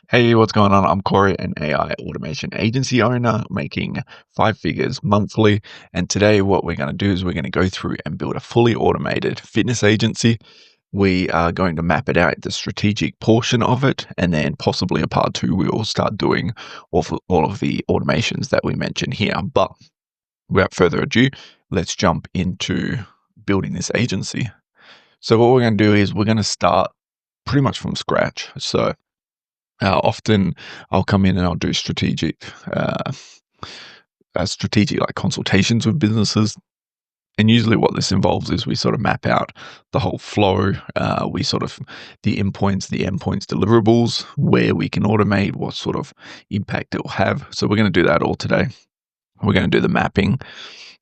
Hey, what's going on? I'm Corey, an AI automation agency owner making five figures monthly. And today, what we're going to do is we're going to go through and build a fully automated fitness agency. We are going to map it out, the strategic portion of it, and then possibly a part two, we will start doing all of the automations that we mentioned here. But without further ado, let's jump into building this agency. So, what we're going to do is we're going to start pretty much from scratch. So, often I'll come in and I'll do strategic like consultations with businesses. And usually what this involves is we sort of map out the whole flow. We sort of the endpoints, deliverables, where we can automate, what sort of impact it will have. So we're going to do that all today. We're going to do the mapping,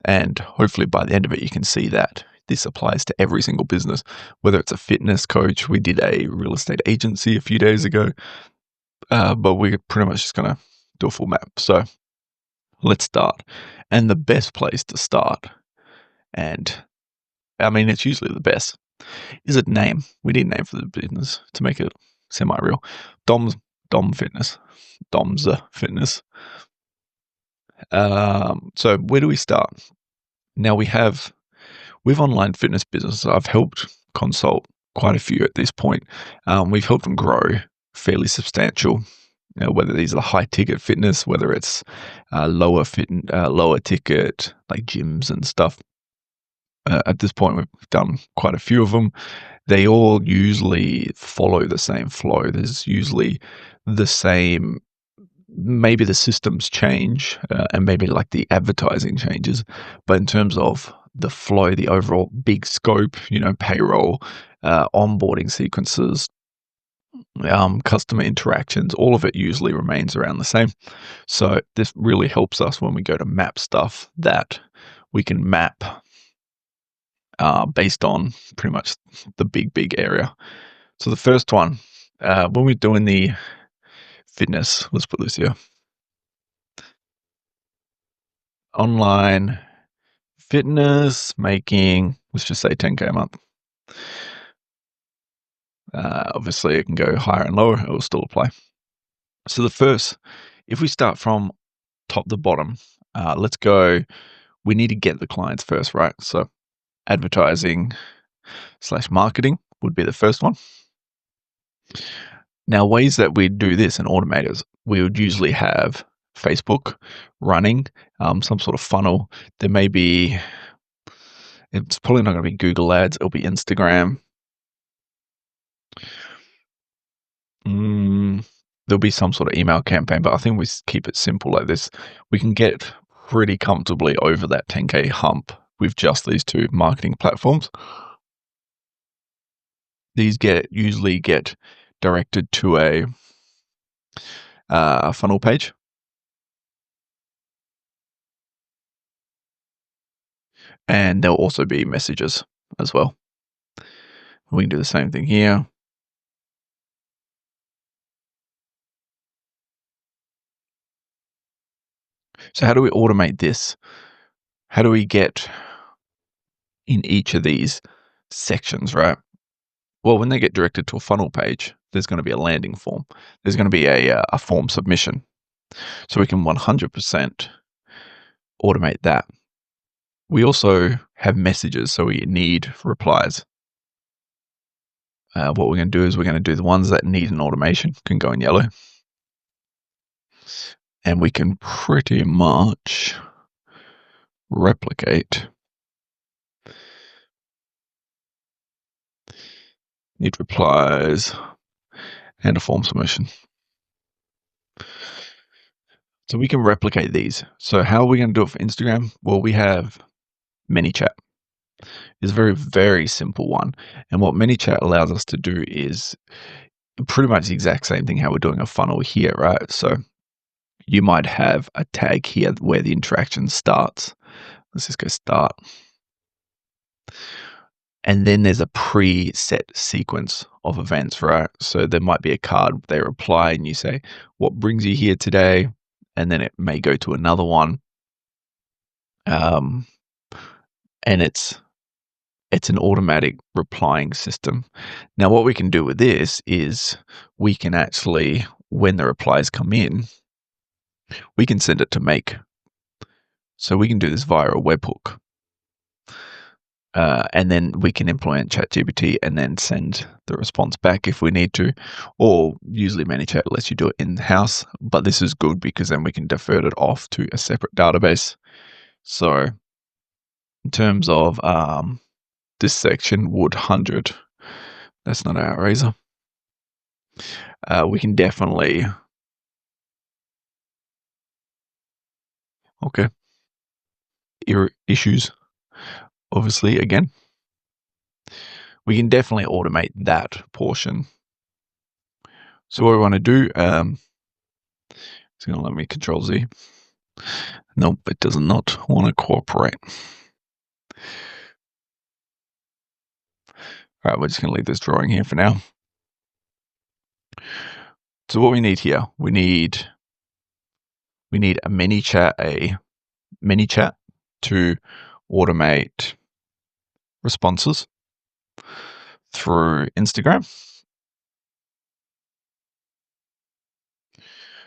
and hopefully by the end of it, you can see that this applies to every single business, whether it's a fitness coach. We did a real estate agency a few days ago. But we're pretty much just going to do a full map. So let's start. And the best place to start, and I mean, it's usually the best, is a name. We need a name for the business to make it semi-real. Dom Fitness. Dom's Fitness. So where do we start? Now with online fitness businesses, I've helped consult quite a few at this point. We've helped them grow fairly substantial. Whether these are high ticket fitness, whether it's lower ticket like gyms and stuff. At this point, we've done quite a few of them. They all usually follow the same flow. There's usually the same. Maybe the systems change, and maybe like the advertising changes, but in terms of the flow, the overall big scope, payroll, onboarding sequences, customer interactions, all of it usually remains around the same. So this really helps us when we go to map stuff, that we can map based on pretty much the big area. So the first one, when we're doing the fitness, let's put this here. Online fitness making, let's just say 10K a month. Obviously, it can go higher and lower. It will still apply. So if we start from top to bottom, let's go. We need to get the clients first, right? So advertising/marketing would be the first one. Now, ways that we do this in automators, we would usually have Facebook running, some sort of funnel. There may be, it's probably not going to be Google ads. It'll be Instagram. There'll be some sort of email campaign, but I think we keep it simple like this. We can get pretty comfortably over that 10K hump with just these two marketing platforms. These usually get directed to a funnel page. And there'll also be messages as well. We can do the same thing here. So how do we automate this? How do we get in each of these sections, right? Well, when they get directed to a funnel page, there's going to be a landing form. There's going to be a form submission. So we can 100% automate that. We also have messages, so we need replies. What we're going to do is we're going to do the ones that need an automation, can go in yellow. And we can pretty much replicate. Need replies and a form submission. So we can replicate these. So how are we going to do it for Instagram? Well, we have ManyChat. It's a very, very simple one. And what ManyChat allows us to do is pretty much the exact same thing how we're doing a funnel here, right? So you might have a tag here where the interaction starts. Let's just go start. And then there's a preset sequence of events, right? So there might be a card, they reply and you say, what brings you here today? And then it may go to another one. And it's an automatic replying system. Now, what we can do with this is we can actually when the replies come in, we can send it to Make. So we can do this via a webhook. And then we can implement ChatGPT and then send the response back if we need to. Or usually ManyChat lets you do it in-house, but this is good because then we can divert it off to a separate database. So in terms of this section, wood 100, that's not our razor. We can definitely... Okay. Issues, obviously, again. We can definitely automate that portion. So what we want to do, it's going to let me Control Z. Nope, it does not want to cooperate. All right, we're just going to leave this drawing here for now. So what we need here, we need a ManyChat to automate responses through Instagram.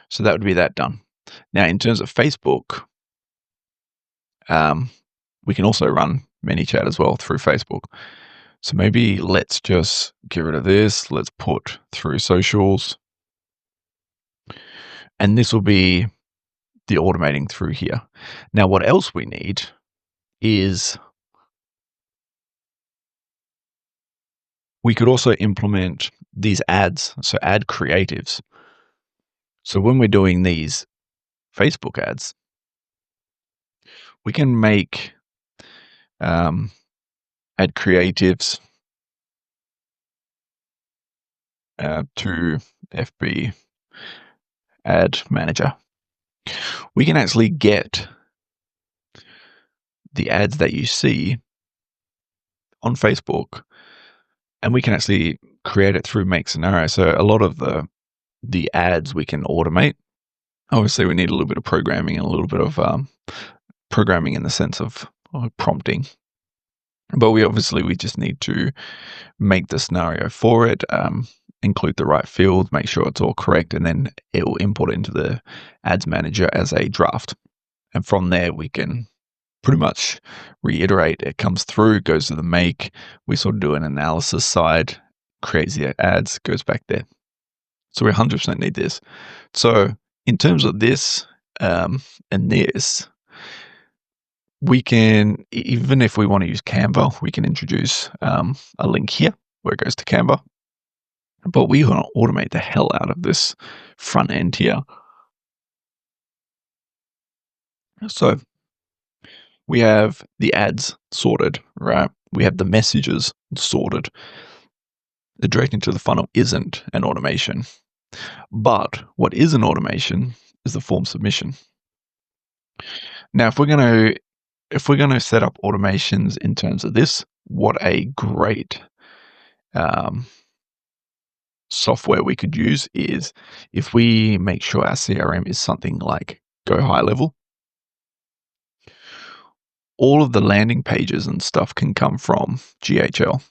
So that would be that done. Now, in terms of Facebook, we can also run ManyChat as well through Facebook. So maybe let's just get rid of this. Let's put through socials. And this will be the automating through here. Now, what else we need is we could also implement these ads, so ad creatives. So when we're doing these Facebook ads, we can make ad creatives to FB ad manager. We can actually get the ads that you see on Facebook, and we can actually create it through Make Scenario. So a lot of the ads we can automate. Obviously, we need a little bit of programming and a little bit of programming in the sense of prompting. But we just need to make the scenario for it, include the right field, make sure it's all correct, and then it will import it into the ads manager as a draft. And from there, we can pretty much reiterate. It comes through, goes to the make. We sort of do an analysis side, creates the ads, goes back there. So we 100% need this. So in terms of this and this, we can, even if we want to use Canva, we can introduce a link here where it goes to Canva. But we want to automate the hell out of this front end here. So we have the ads sorted, right? We have the messages sorted. The direct into the funnel isn't an automation. But what is an automation is the form submission. Now, if we're going to set up automations in terms of this, what a great software we could use is if we make sure our CRM is something like Go High Level. All of the landing pages and stuff can come from GHL.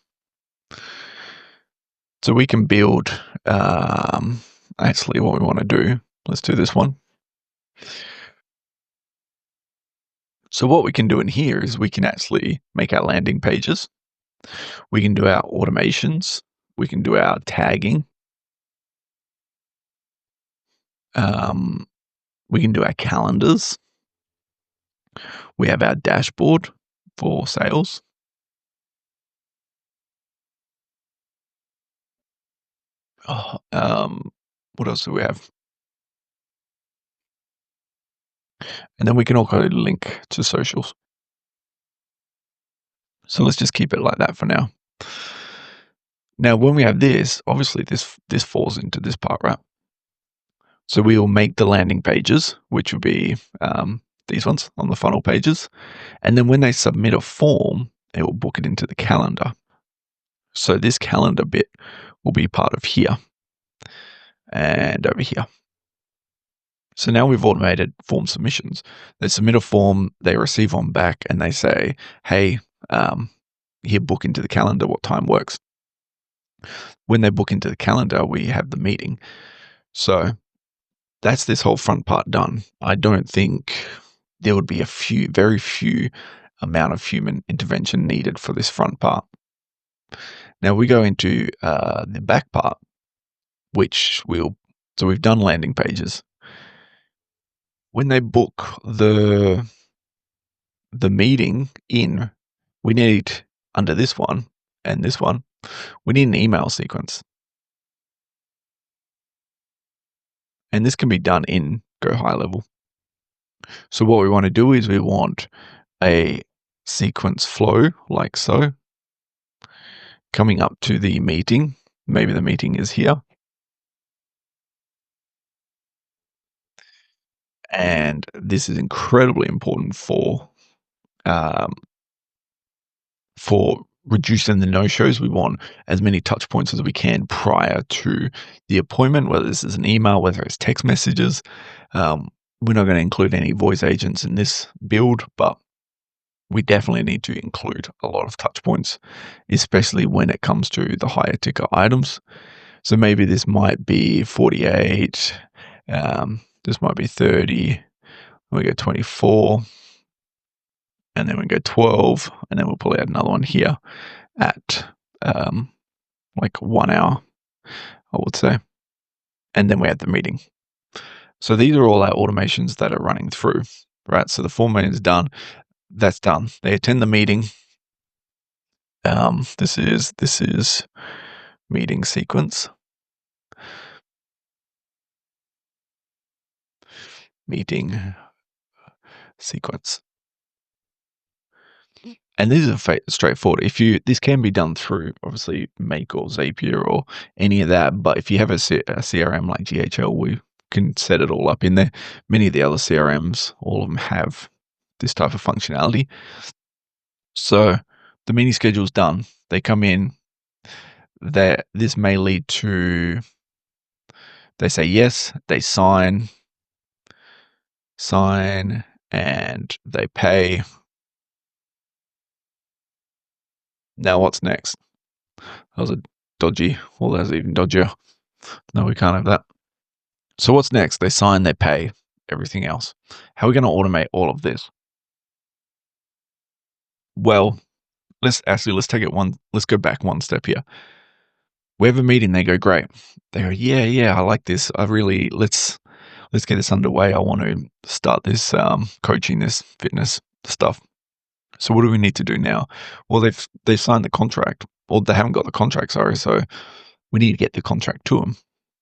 So we can build, actually what we want to do, let's do this one. So what we can do in here is we can actually make our landing pages. We can do our automations. We can do our tagging. We can do our calendars. We have our dashboard for sales. What else do we have? And then we can also link to socials. So let's just keep it like that for now. Now, when we have this, obviously this falls into this part, right? So we will make the landing pages, which will be these ones on the funnel pages. And then when they submit a form, it will book it into the calendar. So this calendar bit will be part of here and over here. So now we've automated form submissions. They submit a form, they receive one back, and they say, hey, here, book into the calendar, what time works. When they book into the calendar, we have the meeting. So that's this whole front part done. I don't think there would be very few amount of human intervention needed for this front part. Now we go into the back part, so we've done landing pages. When they book the meeting in, we need, under this one and this one, we need an email sequence. And this can be done in Go High Level. So what we want to do is we want a sequence flow like so, coming up to the meeting. Maybe the meeting is here. And this is incredibly important for reducing the no-shows. We want as many touch points as we can prior to the appointment, whether this is an email, whether it's text messages. We're not going to include any voice agents in this build, but we definitely need to include a lot of touch points, especially when it comes to the higher ticker items. So maybe this might be 48, this might be 30, we go 24, and then we go 12, and then we'll pull out another one here at like 1 hour, I would say. And then we have the meeting. So these are all our automations that are running through, right? So the formatting is done. That's done. They attend the meeting. This is meeting sequence. Meeting sequence. And this is straightforward. This can be done through obviously Make or Zapier or any of that, but if you have a CRM like GHL, we can set it all up in there. Many of the other CRMs, all of them have this type of functionality. So the meeting schedule's done. They come in. This may lead to, they say yes, they sign, and they pay. Now what's next? That was a dodgy. Well, that's even dodgier. No, we can't have that. So what's next? They sign, they pay, everything else. How are we going to automate all of this? Well, let's take it let's go back one step here. We have a meeting, they go, great. They go, yeah, I like this. Let's get this underway. I want to start this coaching, this fitness stuff. So what do we need to do now? Well, they've signed the contract, or they haven't got the contract, sorry. So we need to get the contract to them.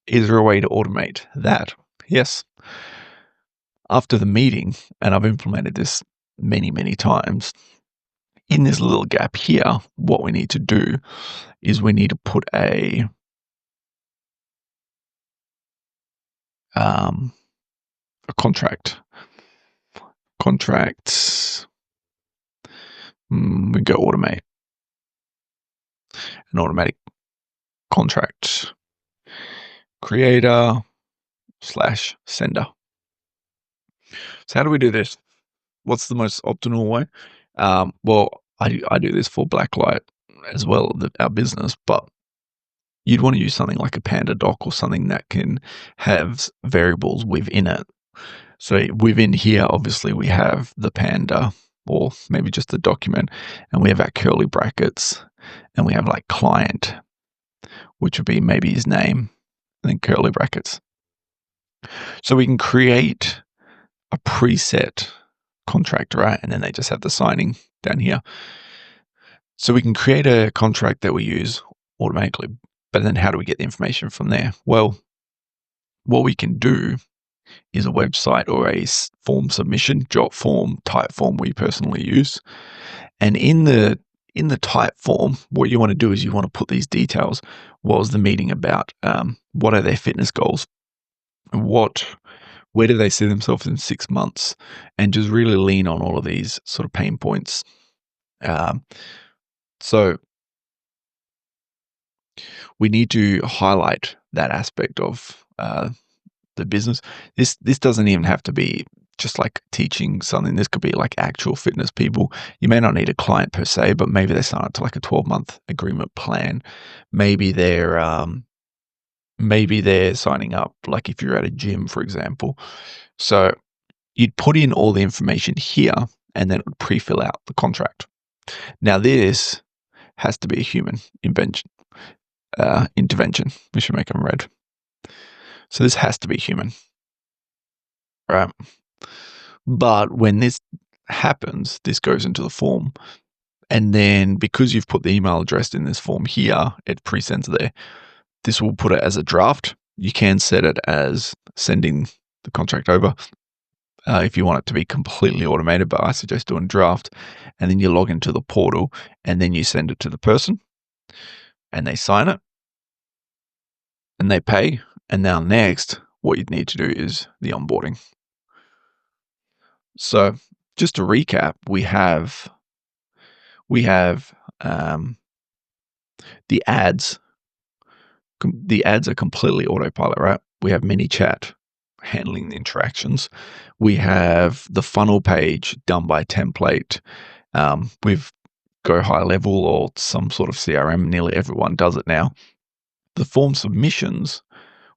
Is there a way to automate that? Yes. After the meeting, and I've implemented this many, many times, in this little gap here, what we need to do is we need to put a contract. Contracts. We go automate. An automatic contract creator / sender. So how do we do this? What's the most optimal way? Well, I do this for Blacklight as well, our business, but you'd want to use something like a Panda doc or something that can have variables within it. So within here, obviously, we have the Panda, or maybe just the document, and we have our curly brackets, and we have like client, which would be maybe his name, and then curly brackets. So we can create a preset contract, right? And then they just have the signing down here. So we can create a contract that we use automatically, but then how do we get the information from there? Well, what we can do is a website or a form submission, jot form, type form we personally use. And in the type form, what you want to do is you want to put these details. What was the meeting about? What are their fitness goals? Where do they see themselves in 6 months? And just really lean on all of these sort of pain points. So we need to highlight that aspect of the business. This doesn't even have to be just like teaching something. This could be like actual fitness people. You may not need a client per se, but maybe they sign up to like a 12-month agreement plan. Maybe they're maybe they're signing up, like if you're at a gym, for example. So you'd put in all the information here and then it would pre-fill out the contract. Now this has to be a human intervention. We should make them red. So this has to be human, right? But when this happens, this goes into the form. And then because you've put the email address in this form here, it pre-sends there. This will put it as a draft. You can set it as sending the contract over if you want it to be completely automated, but I suggest doing draft. And then you log into the portal and then you send it to the person and they sign it and they pay. And now next, what you'd need to do is the onboarding. So just to recap, we have the ads. The ads are completely autopilot, right? We have ManyChat handling the interactions. We have the funnel page done by template. We've Go High Level or some sort of CRM. Nearly everyone does it now. The form submissions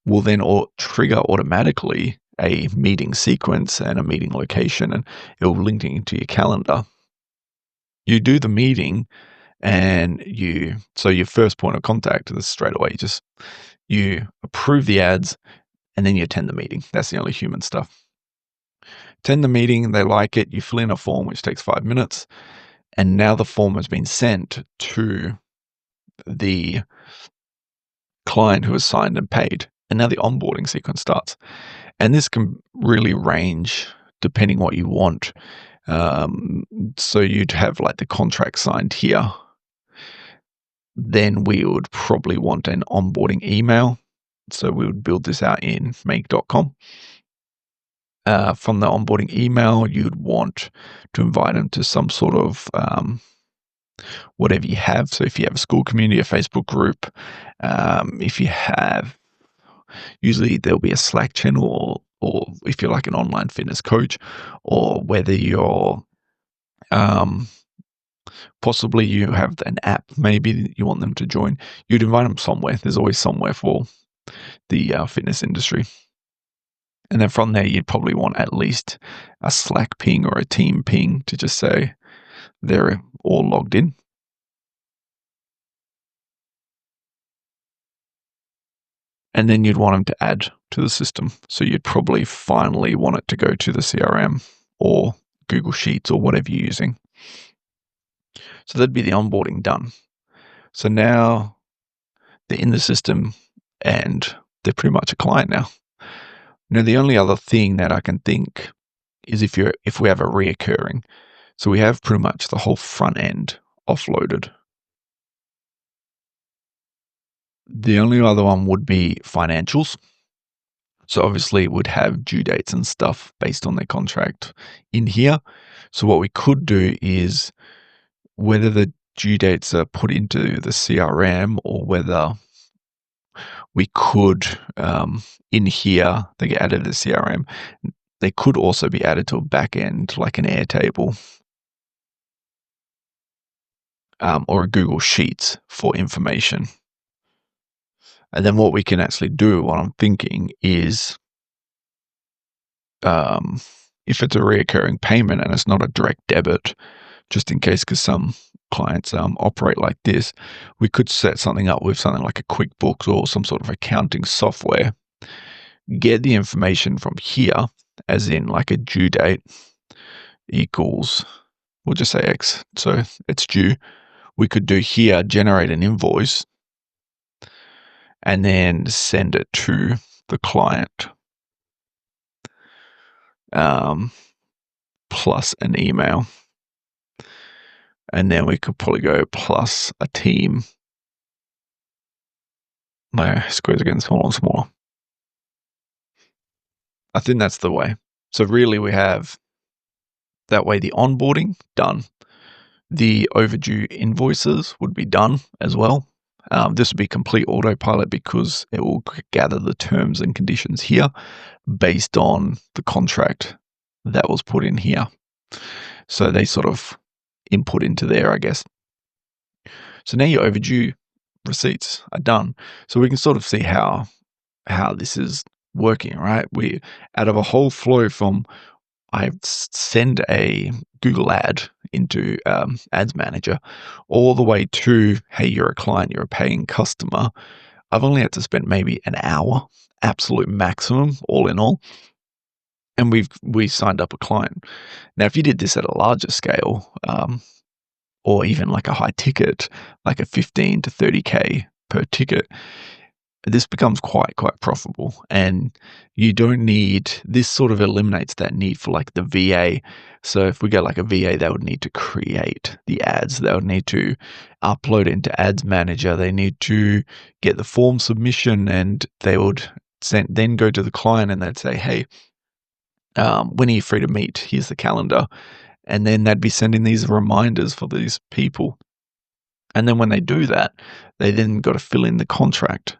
will then trigger automatically a meeting sequence and a meeting location, and it will link into your calendar. You do the meeting, and so your first point of contact is straight away. You approve the ads, and then you attend the meeting. That's the only human stuff. Attend the meeting, they like it, you fill in a form which takes 5 minutes, and now the form has been sent to the client who has signed and paid. And now the onboarding sequence starts. And this can really range depending what you want. So you'd have like the contract signed here. Then we would probably want an onboarding email. So we would build this out in make.com. From the onboarding email, you'd want to invite them to some sort of whatever you have. So if you have a school community, a Facebook group, if you have, usually there'll be a Slack channel, or if you're like an online fitness coach, or whether you're possibly you have an app, maybe you want them to join, you'd invite them somewhere. There's always somewhere for the fitness industry. And then from there, you'd probably want at least a Slack ping or a team ping to just say they're all logged in. And then you'd want them to add to the system. So you'd probably finally want it to go to the CRM or Google Sheets or whatever you're using. So that'd be the onboarding done. So now they're in the system and they're pretty much a client now. Now, the only other thing that I can think is if we have a reoccurring. So we have pretty much the whole front end offloaded. The only other one would be financials. So obviously it would have due dates and stuff based on their contract in here. So what we could do is whether the due dates are put into the CRM or whether we could, in here, they get added to the CRM. They could also be added to a back end, like an Airtable or a Google Sheets for information. And then what we can actually do, what I'm thinking is, if it's a reoccurring payment and it's not a direct debit, just in case, because some clients operate like this, we could set something up with something like a QuickBooks or some sort of accounting software, get the information from here, as in like a due date equals, we'll just say X, so it's due. We could do here, generate an invoice, and then send it to the client, plus an email. And then we could probably go plus a team. My squares are getting smaller and smaller. I think that's the way. So really we have that way the onboarding done. The overdue invoices would be done as well. This would be complete autopilot because it will gather the terms and conditions here based on the contract that was put in here. So they sort of input into there, I guess. So now your overdue receipts are done. So we can sort of see how how this is working, right? We out of a whole flow from I send a Google ad into Ads Manager all the way to, hey, you're a client, you're a paying customer. I've only had to spend maybe an hour, absolute maximum, all in all, and we signed up a client. Now, if you did this at a larger scale, or even like a high ticket, like a 15 to 30K per ticket, this becomes quite profitable, and you don't need this. Sort of eliminates that need for like the VA. So if we get like a VA, they would need to create the ads, they would need to upload it into Ads Manager, they need to get the form submission, and they would then go to the client and they'd say, hey, when are you free to meet? Here's the calendar. And then they'd be sending these reminders for these people, and then when they do that, they then got to fill in the contract.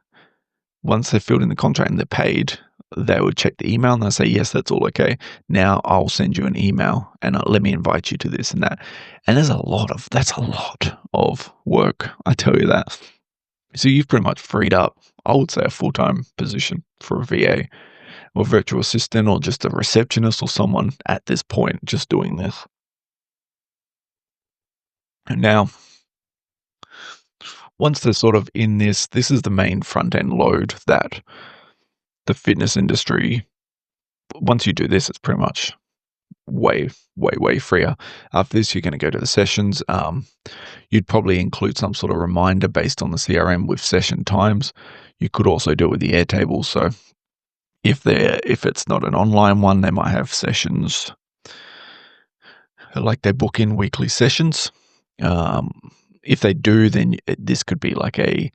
Once they've filled in the contract and they're paid, they would check the email and they'll say, yes, that's all okay. Now I'll send you an email and let me invite you to this and that. And that's a lot of work, I tell you that. So you've pretty much freed up, I would say, a full-time position for a VA or virtual assistant or just a receptionist or someone at this point just doing this. And now, once they're sort of in this is the main front end load that the fitness industry, once you do this, it's pretty much way freer. After this, you're going to go to the sessions. You'd probably include some sort of reminder based on the CRM with session times. You could also do it with the Airtable. So if it's not an online one, they might have sessions like they book in weekly sessions. If they do, then this could be like I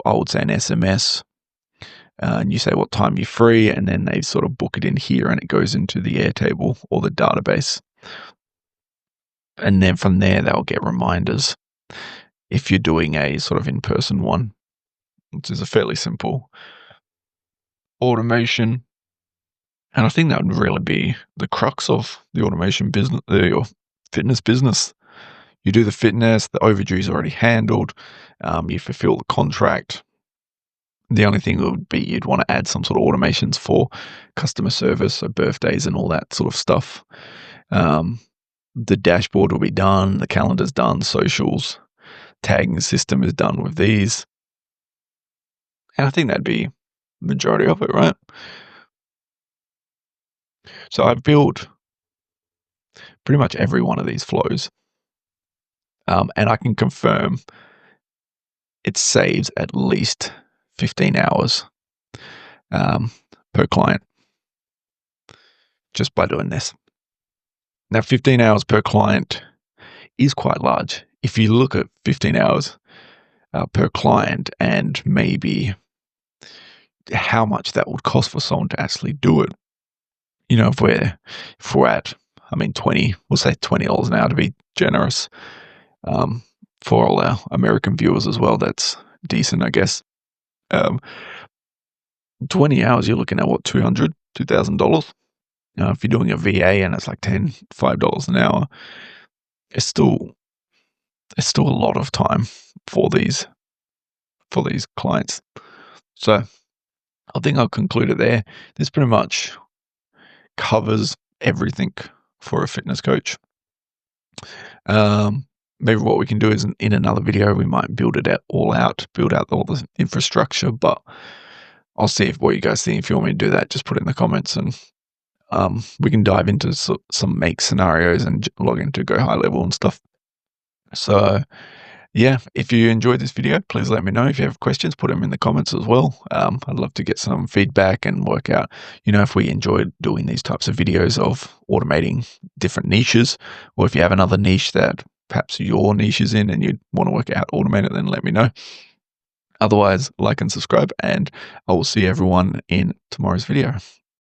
would say an SMS, and you say what time you're free, and then they sort of book it in here, and it goes into the Airtable or the database. And then from there, they'll get reminders if you're doing a sort of in-person one, which is a fairly simple automation. And I think that would really be the crux of the automation business, your fitness business. You do the fitness, the overdue is already handled, you fulfill the contract. The only thing would be you'd want to add some sort of automations for customer service, so birthdays and all that sort of stuff. The dashboard will be done, the calendar's done, socials, tagging system is done with these. And I think that'd be the majority of it, right? So I've built pretty much every one of these flows. And I can confirm it saves at least 15 hours per client just by doing this. Now, 15 hours per client is quite large. If you look at 15 hours per client and maybe how much that would cost for someone to actually do it, you know, if we're at, I mean, we'll say $20 an hour to be generous, for all our American viewers as well, that's decent, I guess. 20 hours, you're looking at what, $2,000? If you're doing a VA and it's like $5 an hour, it's still a lot of time for these clients. So I think I'll conclude it there. This pretty much covers everything for a fitness coach. Maybe what we can do is in another video, we might build all out the infrastructure, but I'll see what you guys think. If you want me to do that, just put it in the comments, and we can dive into some make scenarios and log into Go High Level and stuff. So yeah, if you enjoyed this video, please let me know. If you have questions, put them in the comments as well. I'd love to get some feedback and work out, if we enjoyed doing these types of videos of automating different niches, or if you have another niche that perhaps your niche is in and you want to work out how to automate it, then let me know. Otherwise, like and subscribe, and I will see everyone in tomorrow's video.